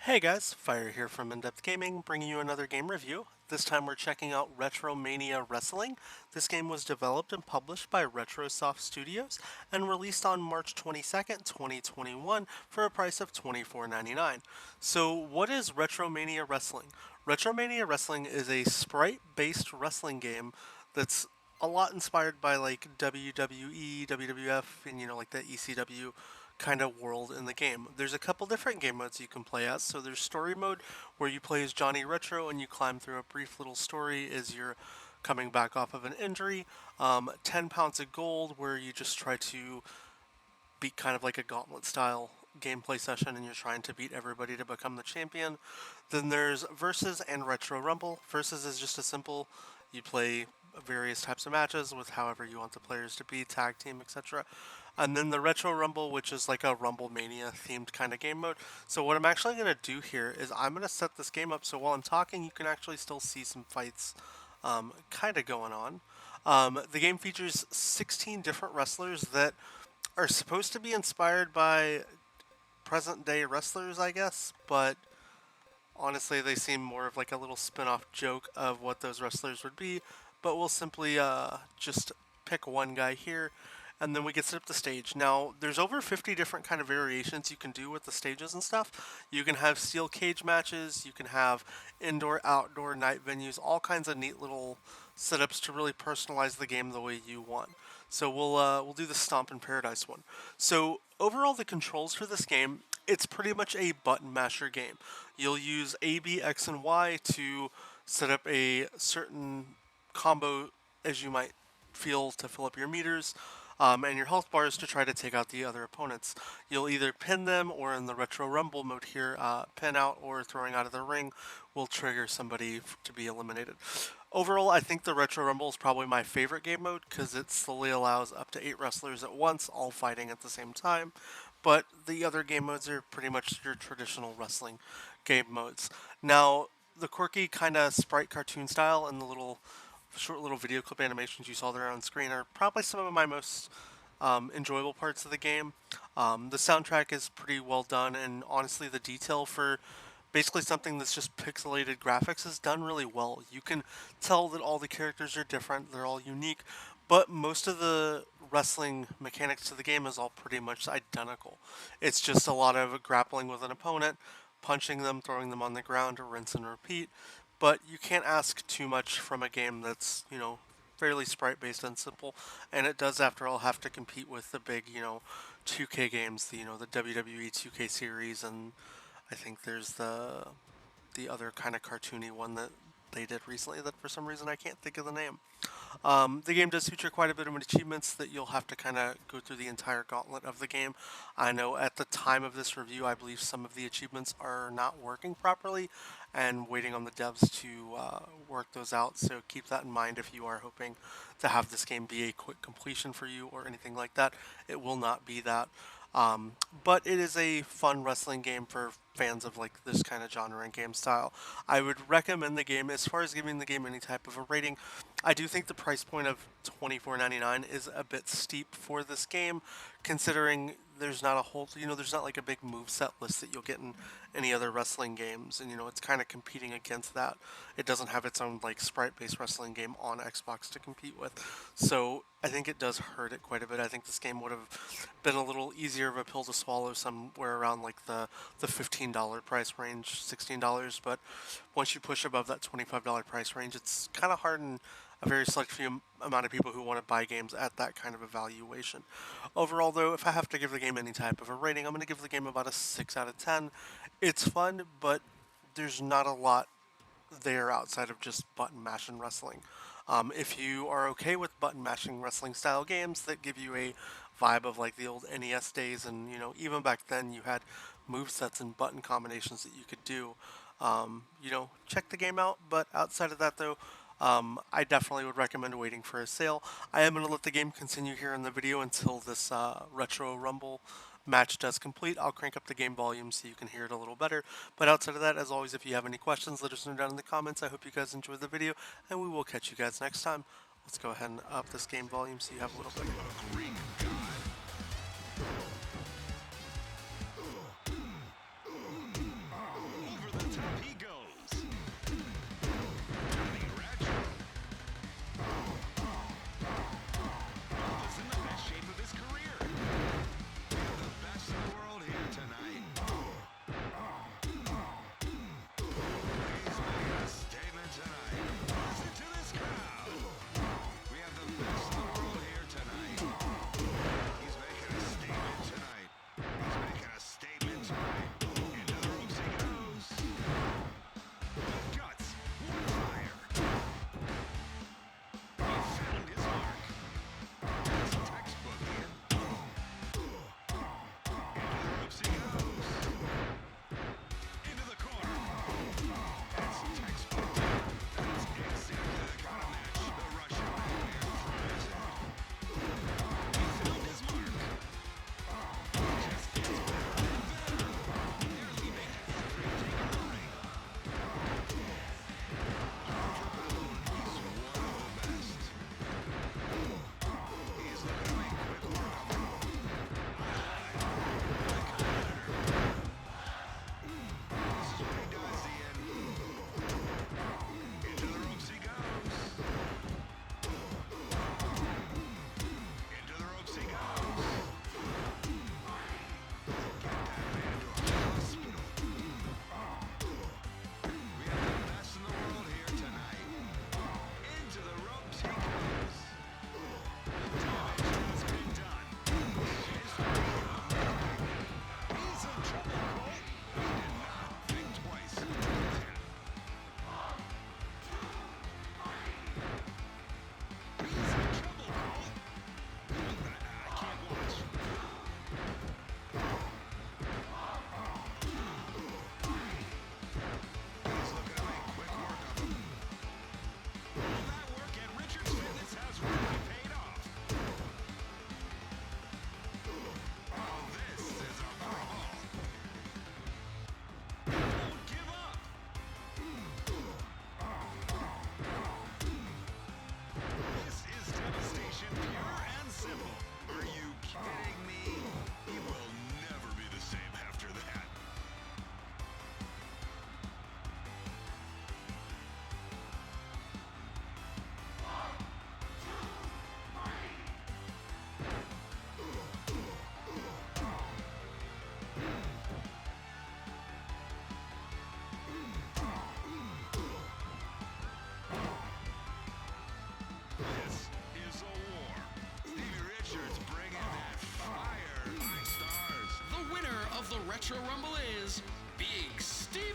Hey guys, Fire here from InDepth Gaming, bringing you another game review. This time we're checking out RetroMania Wrestling. This game was developed and published by RetroSoft Studios and released on March 22nd, 2021 for a price of $24.99. So what is RetroMania Wrestling? RetroMania Wrestling is a sprite-based wrestling game that's a lot inspired by like WWE, WWF, and like the ECW kind of world in the game. There's a couple different game modes you can play as. So there's story mode where you play as Johnny Retro and you climb through a brief little story as you're coming back off of an injury. 10 pounds of gold where you just try to beat kind of like a gauntlet style gameplay session and you're trying to beat everybody to become the champion. Then there's Versus and Retro Rumble. Versus is just a simple, you play various types of matches with however you want the players to be, tag team, etc. And then the Retro Rumble, which is like a Rumble Mania themed kind of game mode. So what I'm actually going to do here is I'm going to set this game up so while I'm talking you can actually still see some fights kind of going on. The game features 16 different wrestlers that are supposed to be inspired by present day wrestlers, I guess, but honestly, they seem more of like a little spin off joke of what those wrestlers would be. But we'll simply just pick one guy here, and then we get set up the stage. Now, there's over 50 different kind of variations you can do with the stages and stuff. You can have steel cage matches, you can have indoor, outdoor, night venues, all kinds of neat little setups to really personalize the game the way you want. So we'll do the Stomp in Paradise one. So overall, the controls for this game, it's pretty much a button masher game. You'll use A, B, X, and Y to set up a certain combo as you might feel to fill up your meters, and your health bars to try to take out the other opponents. You'll either pin them, or in the Retro Rumble mode here, pin out or throwing out of the ring will trigger somebody to be eliminated. Overall, I think the Retro Rumble is probably my favorite game mode because it slowly allows up to 8 wrestlers at once, all fighting at the same time. But the other game modes are pretty much your traditional wrestling game modes. Now, the quirky kind of sprite cartoon style and the short little video clip animations you saw there on screen are probably some of my most enjoyable parts of the game. The soundtrack is pretty well done, and honestly, the detail for basically something that's just pixelated graphics is done really well. You can tell that all the characters are different, they're all unique, but most of the wrestling mechanics to the game is all pretty much identical. It's just a lot of grappling with an opponent, punching them, throwing them on the ground, rinse and repeat. But you can't ask too much from a game that's, fairly sprite based and simple, and it does, after all, have to compete with the big, 2K games, the WWE 2K series, and I think there's the other kind of cartoony one that they did recently that for some reason I can't think of the name. The game does feature quite a bit of achievements that you'll have to kind of go through the entire gauntlet of the game. I know at the time of this review, I believe some of the achievements are not working properly and waiting on the devs to work those out. So keep that in mind if you are hoping to have this game be a quick completion for you or anything like that. It will not be that. But it is a fun wrestling game for fans of like this kind of genre and game style. I would recommend the game. As far as giving the game any type of a rating, I do think the price point of $24.99 is a bit steep for this game, considering there's not a whole, there's not like a big move set list that you'll get in any other wrestling games, and it's kind of competing against that. It doesn't have its own like sprite-based wrestling game on Xbox to compete with, so I think it does hurt it quite a bit. I think this game would have been a little easier of a pill to swallow somewhere around like the $15 price range, $16, but once you push above that $25 price range, it's kind of hard and a very select few amount of people who want to buy games at that kind of evaluation. Overall, though, if I have to give the game any type of a rating, I'm going to give the game about a 6 out of 10. It's fun, but there's not a lot there outside of just button mashing wrestling. If you are okay with button mashing wrestling style games that give you a vibe of like the old NES days, and even back then you had move sets and button combinations that you could do, check the game out. But outside of that, though, I definitely would recommend waiting for a sale. I am going to let the game continue here in the video until this Retro Rumble match does complete. I'll crank up the game volume so you can hear it a little better. But outside of that, as always, if you have any questions, let us know down in the comments. I hope you guys enjoyed the video, and we will catch you guys next time. Let's go ahead and up this game volume so you have a little bit. the top he goes. Johnny Retro. Elvis in the best shape of his career. We have the best in the world here tonight. He's making a statement tonight. Listen to this crowd. We have the best in the world here tonight. He's making a statement tonight. He's making a statement tonight. Into the ropes he goes. With guts, with fire. He found his mark. It's textbook here. Into the ropes he goes. Into the corner. That's textbook. That's exactly the kind of match the Russian Nightmare thrives at. He found his mark. Just gets better and better. They're leaving everything in the ring. He's one of the best. He's looking to make quick work of him. The competitor. This is what he does, Ian. Into the ropes he goes. Into the ropes he goes. Get that man to a hospital. We have the best in the world here tonight. Into the ropes he goes. Damage has been done. History unbroken. He's in trouble, Cole. He did not think twice. He's in trouble, Cole. I can't watch. He's looking to make quick work of him. All that work at Richard's Fitness has really paid off. Oh, this is a brawl. He won't give up. This is devastation, pure and simple. Are you kidding me? He will never be the same after that. This is a war. Stevie Richards bringing that fire. 5 stars. The winner of the Retro Rumble is Big Steve